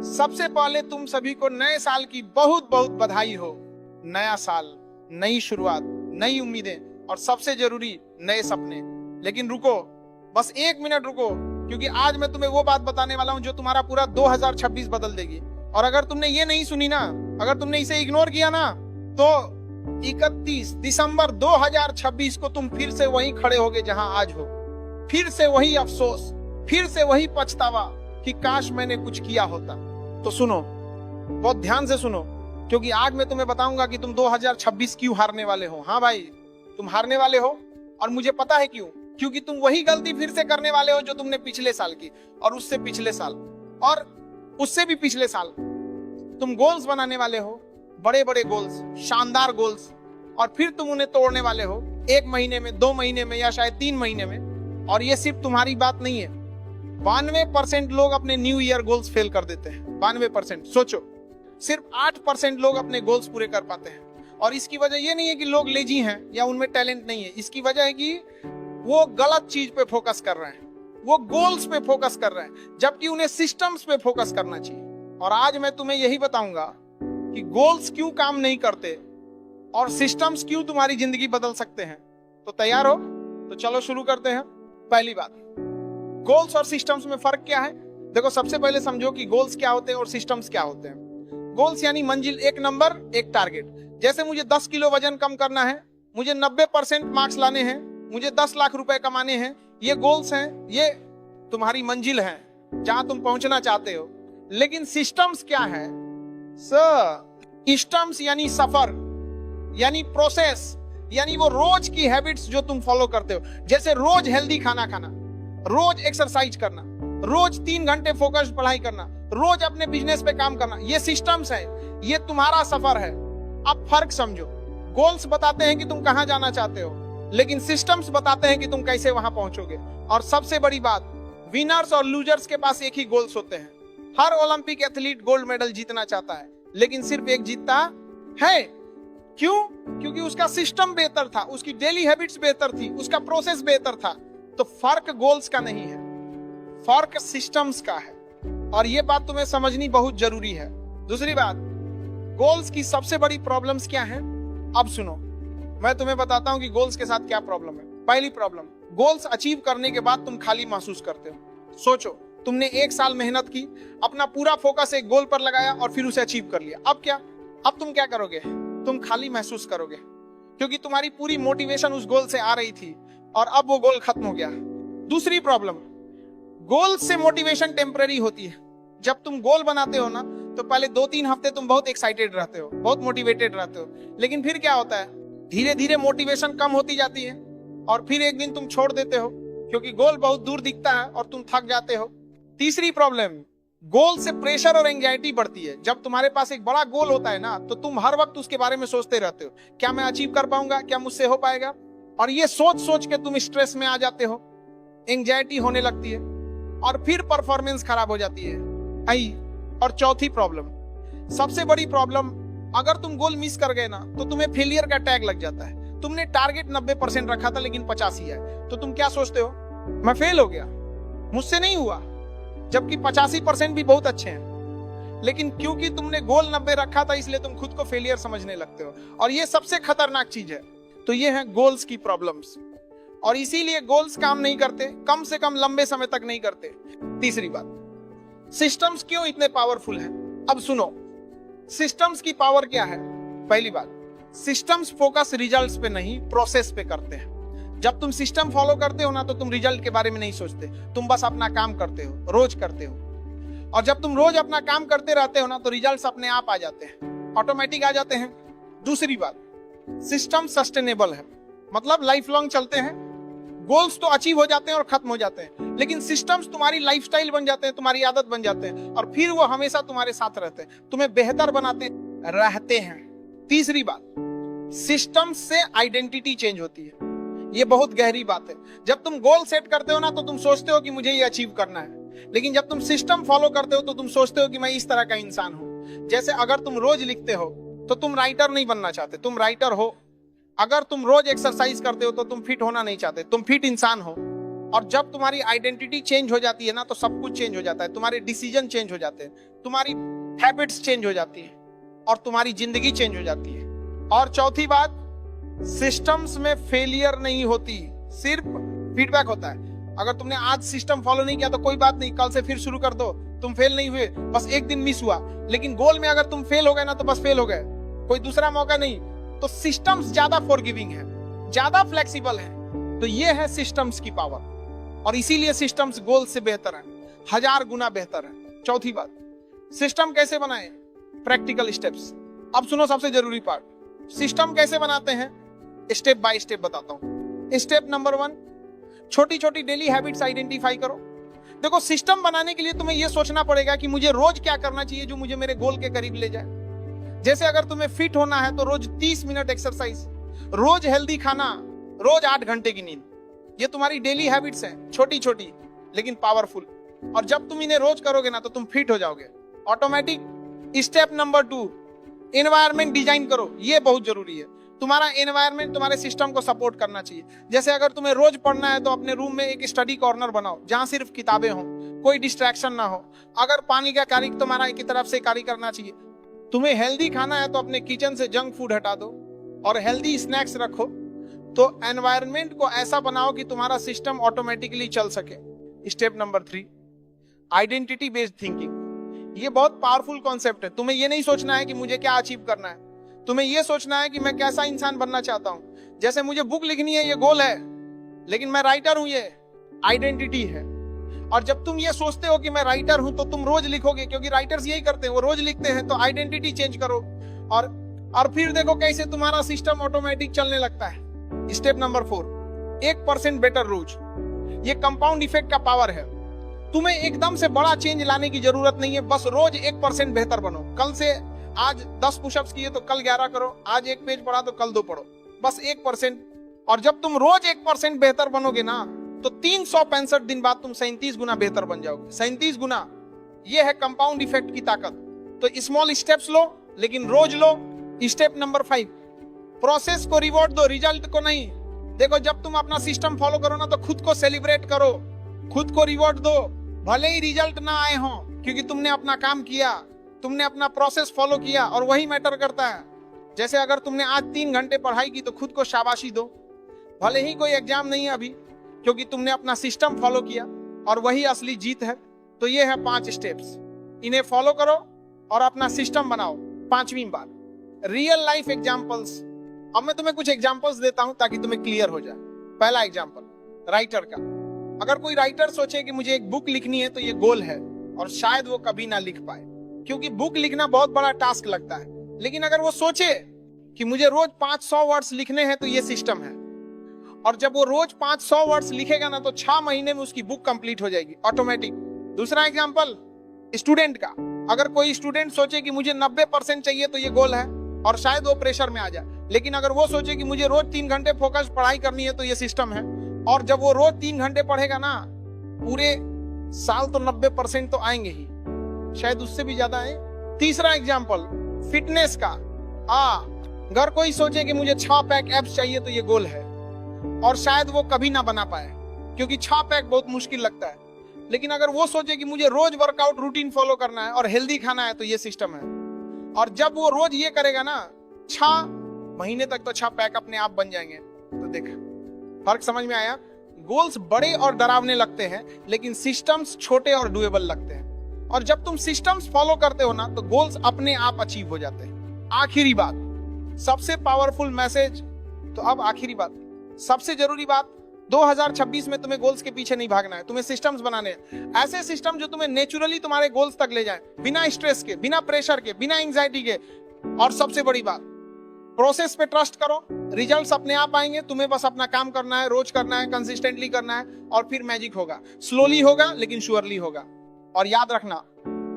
सबसे पहले तुम सभी को नए साल की बहुत बहुत बधाई हो। नया साल, नई शुरुआत, नई उम्मीदें और सबसे जरूरी नए सपने। लेकिन रुको, बस 1 मिनट रुको, क्योंकि आज मैं तुम्हें वो बात बताने वाला हूं जो तुम्हारा पूरा 2026 बदल देगी। और अगर तुमने ये नहीं सुनी ना, अगर तुमने इसे इग्नोर किया ना, तो 31 दिसंबर 2026 को तुम फिर से वहीं खड़े होगे जहां आज हो। फिर से वही अफसोस, फिर से वही पछतावा कि काश मैंने कुछ किया होता। तो सुनो, बहुत ध्यान से सुनो, क्योंकि आज मैं तुम्हें बताऊंगा कि तुम 2026 क्यों हारने वाले हो। हाँ भाई, तुम हारने वाले हो, और मुझे पता है क्यों। क्योंकि तुम वही गलती फिर से करने वाले हो जो तुमने पिछले साल की, और उससे पिछले साल, और उससे भी पिछले साल। तुम गोल्स बनाने वाले हो, बड़े बड़े गोल्स, शानदार गोल्स, और फिर तुम उन्हें तोड़ने वाले हो 1 महीने में, 2 महीने में, या शायद 3 महीने में। और ये सिर्फ तुम्हारी बात नहीं है, 92% लोग अपने न्यू ईयर गोल्स फेल कर देते हैं। 92%। सोचो, सिर्फ 8% लोग अपने गोल्स पूरे कर पाते हैं। और इसकी वजह ये नहीं है कि लोग लेजी हैं या उनमें टैलेंट नहीं है। इसकी वजह है कि वो गलत चीज पे फोकस कर रहे हैं, वो गोल्स पे फोकस कर रहे हैं, जबकि उन्हें सिस्टम्स पे फोकस करना चाहिए। और आज मैं तुम्हें यही बताऊंगा कि गोल्स क्यों काम नहीं करते और सिस्टम्स क्यों तुम्हारी जिंदगी बदल सकते हैं। तो तैयार हो? तो चलो शुरू करते हैं। पहली बात, गोल्स और सिस्टम्स में फर्क क्या है। देखो, सबसे पहले समझो कि गोल्स क्या होते हैं और सिस्टम्स क्या होते हैं। गोल्स यानी मंजिल, एक नंबर, एक टारगेट। जैसे मुझे 10 किलो वजन कम करना है, मुझे 90% मार्क्स लाने हैं, मुझे 10 लाख रुपए कमाने हैं। ये गोल्स हैं, ये तुम्हारी मंजिल है जहां तुम पहुंचना चाहते हो। लेकिन सिस्टम्स क्या है? सिस्टम्स यानी सफर, यानी प्रोसेस, यानी वो रोज की हैबिट्स जो तुम फॉलो करते हो। जैसे रोज हेल्दी खाना खाना, रोज एक्सरसाइज करना, रोज 3 घंटे फोकस्ड पढ़ाई करना, रोज अपने बिजनेस पे काम करना। ये सिस्टम्स है, ये तुम्हारा सफर है। अब फर्क समझो, गोल्स बताते हैं कि तुम कहां जाना चाहते हो, लेकिन सिस्टम्स बताते हैं कि तुम कैसे वहां पहुंचोगे। और सबसे बड़ी बात, विनर्स और लूजर्स के पास एक ही गोल्स होते हैं। हर ओलंपिक एथलीट गोल्ड मेडल जीतना चाहता है, लेकिन सिर्फ एक जीतता है। क्यों? क्योंकि उसका सिस्टम बेहतर था, उसकी डेली हैबिट्स बेहतर थी, उसका प्रोसेस बेहतर था। तो फर्क गोल्स का नहीं है, फर्क सिस्टम्स का है। और ये बात तुम्हें समझनी बहुत जरूरी है। दूसरी बात, गोल्स की सबसे बड़ी प्रॉब्लम्स क्या है। अब सुनो, मैं तुम्हें बताता हूं कि गोल्स के साथ क्या प्रॉब्लम है। पहली प्रॉब्लम, गोल्स अचीव करने के बाद तुम खाली महसूस करते हो। सोचो, तुमने 1 साल मेहनत की, अपना पूरा फोकस एक गोल पर लगाया और फिर उसे अचीव कर लिया। अब क्या? अब तुम क्या करोगे? तुम खाली महसूस करोगे, क्योंकि तुम्हारी पूरी मोटिवेशन उस गोल से आ रही थी और अब वो गोल खत्म हो गया। दूसरी प्रॉब्लम, गोल से मोटिवेशन टेम्पररी होती है। जब तुम गोल बनाते हो ना, तो पहले 2-3 हफ्ते तुम बहुत एक्साइटेड रहते हो, बहुत मोटिवेटेड रहते हो। लेकिन फिर क्या होता है, धीरे धीरे मोटिवेशन कम होती जाती है और फिर एक दिन तुम छोड़ देते हो, क्योंकि गोल बहुत दूर दिखता है और तुम थक जाते हो। तीसरी प्रॉब्लम, गोल से प्रेशर और एंजाइटी बढ़ती है। जब तुम्हारे पास एक बड़ा गोल होता है ना, तो तुम हर वक्त उसके बारे में सोचते रहते हो, क्या मैं अचीव कर पाऊंगा, क्या मुझसे हो पाएगा। और ये सोच सोच के तुम स्ट्रेस में आ जाते हो, एंजाइटी होने लगती है और फिर परफॉर्मेंस खराब हो जाती है। और चौथी प्रॉब्लम, सबसे बड़ी प्रॉब्लम, अगर तुम गोल मिस कर गए ना, तो तुम्हें फेलियर का टैग लग जाता है। तुमने टारगेट 90% रखा था, लेकिन 50 ही है, तो तुम क्या सोचते हो? मैं फेल हो गया, मुझसे नहीं हुआ। जबकि 85% भी बहुत अच्छे हैं, लेकिन क्योंकि तुमने गोल 90 रखा था, इसलिए तुम खुद को फेलियर समझने लगते हो। और ये सबसे खतरनाक चीज है। तो ये है गोल्स की प्रॉब्लम्स, और इसीलिए गोल्स काम नहीं करते, कम से कम लंबे समय तक नहीं करते। तीसरी बात, सिस्टम्स क्यों इतने पावरफुल हैं। अब सुनो, सिस्टम्स की पावर क्या है। पहली बात, सिस्टम्स फोकस रिजल्ट्स पे नहीं, प्रोसेस पे करते हैं। जब तुम सिस्टम फॉलो करते हो ना, तो तुम रिजल्ट के बारे में नहीं सोचते, तुम बस अपना काम करते हो, रोज करते हो। और जब तुम रोज अपना काम करते रहते हो ना, तो रिजल्ट्स अपने आप आ जाते हैं, ऑटोमेटिक आ जाते हैं। दूसरी बात, सिस्टम सस्टेनेबल है, मतलब लाइफ लॉन्ग चलते हैं। गोल्स तो अचीव हो जाते हैं और खत्म हो जाते हैं, लेकिन सिस्टम्स तुम्हारी लाइफस्टाइल बन जाते हैं, तुम्हारी आदत बन जाते हैं, और फिर वो हमेशा तुम्हारे साथ रहते हैं, तुम्हें बेहतर बनाते रहते हैं। तीसरी बात, सिस्टम्स से आइडेंटिटी चेंज होती है। ये बहुत गहरी बात है। जब तुम गोल सेट करते हो ना, तो तुम सोचते हो कि मुझे ये अचीव करना है, लेकिन जब तुम सिस्टम फॉलो करते हो, तो तुम सोचते हो कि मैं इस तरह का इंसान हूं। जैसे अगर तुम रोज लिखते हो, तो तुम राइटर नहीं बनना चाहते, तुम राइटर हो। अगर तुम रोज एक्सरसाइज करते हो, तो तुम फिट होना नहीं चाहते, तुम फिट इंसान हो। और जब तुम्हारी आइडेंटिटी चेंज हो जाती है ना, तो सब कुछ चेंज हो जाता है। तुम्हारे डिसीजन चेंज हो जाते हैं, तुम्हारी हैबिट्स चेंज हो जाती है और तुम्हारी जिंदगी चेंज हो जाती है। और चौथी बात, सिस्टम्स में फेलियर नहीं होती, सिर्फ फीडबैक होता है। अगर तुमने आज सिस्टम फॉलो नहीं किया तो कोई बात नहीं, कल से फिर शुरू कर दो। तुम फेल नहीं हुए, बस एक दिन मिस हुआ, लेकिन गोल में अगर तुम फेल हो गए ना तो बस फेल हो गए, कोई दूसरा मौका नहीं। तो सिस्टम्स ज्यादा फॉरगिविंग है, ज्यादा फ्लेक्सिबल है। तो ये है सिस्टम्स की पावर, और इसीलिए सिस्टम्स गोल से बेहतर है, 1000 गुना बेहतर है। चौथी बात, सिस्टम कैसे बनाए? Practical steps. अब सुनो सबसे जरूरी पार्ट, सिस्टम कैसे बनाते हैं, स्टेप बाय स्टेप बताता हूं। स्टेप नंबर 1, छोटी छोटी डेली हैबिट्स आइडेंटिफाई करो। देखो, सिस्टम बनाने के लिए तुम्हें यह सोचना पड़ेगा कि मुझे रोज क्या करना चाहिए जो मुझे मेरे गोल के करीब ले जाए। जैसे अगर तुम्हें फिट होना है तो रोज 30 मिनट एक्सरसाइज, रोज हेल्दी खाना, रोज 8 घंटे की नींद। ये तुम्हारी डेली हैबिट्स हैं, छोटी छोटी लेकिन पावरफुल। और जब तुम इन्हें रोज करोगे ना तो तुम फिट हो जाओगे automatic. Step number 2, environment design करो। ये बहुत जरूरी है। तुम्हारा एनवायरनमेंट तुम्हारे सिस्टम को सपोर्ट करना चाहिए। जैसे अगर तुम्हें रोज पढ़ना है तो अपने रूम में एक स्टडी कॉर्नर बनाओ जहां सिर्फ किताबें हो, कोई डिस्ट्रैक्शन ना हो। अगर पानी का कार्य तुम्हारा की तरफ से कार्य करना चाहिए। तुम्हें हेल्दी खाना है तो अपने किचन से जंक फूड हटा दो और हेल्दी स्नैक्स रखो। तो एनवायरनमेंट को ऐसा बनाओ कि तुम्हारा सिस्टम ऑटोमेटिकली चल सके। Step number 3, identity based thinking. ये बहुत पावरफुल कॉन्सेप्ट है। तुम्हें ये नहीं सोचना है कि मुझे क्या अचीव करना है, तुम्हें ये सोचना है कि मैं कैसा इंसान बनना चाहता हूं। जैसे मुझे बुक लिखनी है, ये गोल है, लेकिन मैं राइटर हूं, ये आइडेंटिटी है। और जब तुम ये सोचते हो कि मैं राइटर हूं तो तुम रोज लिखोगे, क्योंकि राइटर्स यही करते हैं, वो रोज लिखते हैं। तो आइडेंटिटी चेंज करो और फिर देखो कैसे तुम्हारा सिस्टम ऑटोमेटिक चलने लगता है। स्टेप नंबर 4, 1% बेटर रोज। ये कंपाउंड इफेक्ट का पावर है। तुम्हें एकदम से बड़ा चेंज लाने की जरूरत नहीं है, बस रोज 1% बेहतर बनो। कल से आज 10 पुशअप्स किए तो कल 11 करो, आज 1 पेज पढ़ा तो कल 2 पढ़ो, बस 1%। और जब तुम रोज 1% बेहतर बनोगे ना तो 365 दिन बाद तुम 37 गुना बेहतर बन जाओगे। 37 गुना, ये है कंपाउंड इफेक्ट की ताकत। तो स्मॉल स्टेप्स लो लेकिन रोज लो। स्टेप नंबर 5, प्रोसेस को रिवॉर्ड दो, रिजल्ट को नहीं। देखो, जब तुम अपना सिस्टम फॉलो करो ना तो खुद को सेलिब्रेट करो, खुद को रिवॉर्ड दो, भले ही रिजल्ट ना आए हो, क्योंकि तुमने अपना काम किया, तुमने अपना प्रोसेस फॉलो किया और वही मैटर करता है। जैसे अगर तुमने आज 3 घंटे पढ़ाई की तो खुद को शाबाशी दो, भले ही कोई एग्जाम नहीं है अभी, क्योंकि तुमने अपना सिस्टम फॉलो किया और वही असली जीत है। तो ये है 5 स्टेप्स, इन्हें फॉलो करो और अपना सिस्टम बनाओ। 5वीं बात, रियल लाइफ एग्जाम्पल्स। अब मैं तुम्हें कुछ एग्जाम्पल्स देता हूं ताकि तुम्हें क्लियर हो जाए। पहला एग्जाम्पल राइटर का। अगर कोई राइटर सोचे कि मुझे एक बुक लिखनी है तो ये गोल है और शायद वो कभी ना लिख पाए, क्योंकि बुक लिखना बहुत बड़ा टास्क लगता है। लेकिन अगर वो सोचे कि मुझे रोज 500 वर्ड्स लिखने हैं तो ये सिस्टम है, और जब वो रोज 500 वर्ड्स लिखेगा ना तो 6 महीने में उसकी बुक कंप्लीट हो जाएगी ऑटोमेटिक। दूसरा एग्जांपल स्टूडेंट का। अगर कोई स्टूडेंट सोचे कि मुझे 90% चाहिए तो ये गोल है और शायद वो प्रेशर में आ जाए, लेकिन अगर वो सोचे कि मुझे रोज 3 घंटे फोकस पढ़ाई करनी है तो ये सिस्टम है। और जब वो रोज 3 घंटे पढ़ेगा ना, पूरे साल तो 90% तो आएंगे ही, शायद उससे भी ज्यादा आए। तीसरा एग्जांपल फिटनेस का। अगर कोई सोचे कि मुझे 6 पैक एब्स चाहिए तो ये गोल है और शायद वो कभी ना बना पाए, क्योंकि 6 पैक बहुत मुश्किल लगता है। लेकिन अगर वो सोचे कि मुझे रोज वर्कआउट रूटीन फॉलो करना है और हेल्दी खाना है तो ये सिस्टम है। और जब वो रोज ये करेगा ना, 6 महीने तक तो 6 पैक अपने आप बन जाएंगे। तो देखा, फर्क समझ में आया? गोल्स बड़े और डरावने लगते हैं, लेकिन सिस्टम्स छोटे और डुएबल लगते हैं। और जब तुम सिस्टम्स फॉलो करते हो ना तो गोल्स अपने आप अचीव हो जाते हैं। आखिरी बात, सबसे पावरफुल मैसेज। तो अब आखिरी बात, सबसे जरूरी बात, 2026 में तुम्हें गोल्स के पीछे नहीं भागना है, तुम्हें सिस्टम्स बनाने हैं। ऐसे सिस्टम जो तुम्हें नेचुरली तुम्हारे गोल्स तक ले जाए, बिना स्ट्रेस के, बिना प्रेशर के, बिना एंजाइटी के। और सबसे बड़ी बात, प्रोसेस पे ट्रस्ट करो, रिजल्ट्स अपने आप आएंगे। तुम्हें बस अपना काम करना है, रोज करना है, कंसिस्टेंटली करना है, और फिर मैजिक होगा। स्लोली होगा लेकिन श्योरली होगा। और याद रखना,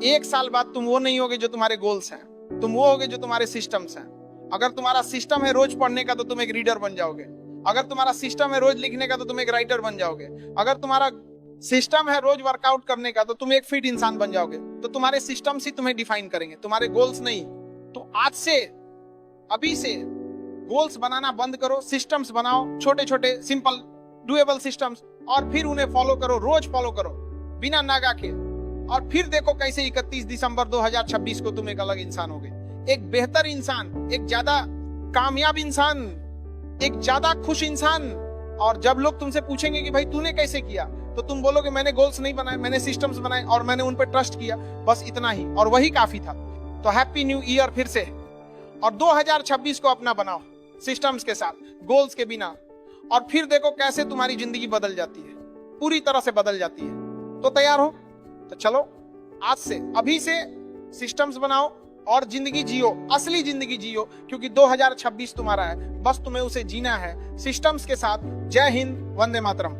1 साल बाद तुम वो नहीं होगे जो तुम्हारे गोल्स हैं, तुम वो होगे जो तुम्हारे सिस्टम्स हैं। अगर तुम्हारा सिस्टम है रोज पढ़ने का तो तुम एक रीडर बन जाओगे। अगर तुम्हारा सिस्टम है रोज लिखने का तो तुम एक राइटर बन जाओगे। अगर तुम्हारा सिस्टम है रोज वर्कआउट करने का तो तुम एक फिट इंसान बन जाओगे। तो तुम्हारे सिस्टम्स ही तुम्हें डिफाइन करेंगे, तुम्हारे गोल्स नहीं। तो आज से, अभी से गोल्स बनाना बंद करो, सिस्टम्स बनाओ, छोटे छोटे सिंपल डुएबल सिस्टम्स। और फिर उन्हें फॉलो करो, रोज फॉलो करो बिना नागा के। और फिर देखो कैसे 31 दिसंबर 2026 को तुम एक अलग इंसान होगे, एक बेहतर इंसान, एक ज्यादा कामयाब इंसान, एक ज्यादा खुश इंसान। और जब लोग तुमसे पूछेंगे कि भाई तूने कैसे किया, तो तुम बोलोगे मैंने गोल्स नहीं बनाए, मैंने सिस्टम्स बनाए और मैंने उन पर ट्रस्ट किया, बस इतना ही, और वही काफी था। तो हैप्पी न्यू ईयर फिर से, और 2026 को अपना बनाओ सिस्टम्स के साथ, गोल्स के बिना, और फिर देखो कैसे तुम्हारी जिंदगी बदल जाती है, पूरी तरह से बदल जाती है। तो तैयार हो? तो चलो आज से, अभी से सिस्टम्स बनाओ और जिंदगी जियो, असली जिंदगी जियो, क्योंकि 2026 तुम्हारा है, बस तुम्हें उसे जीना है सिस्टम्स के साथ। जय हिंद, वंदे मातरम।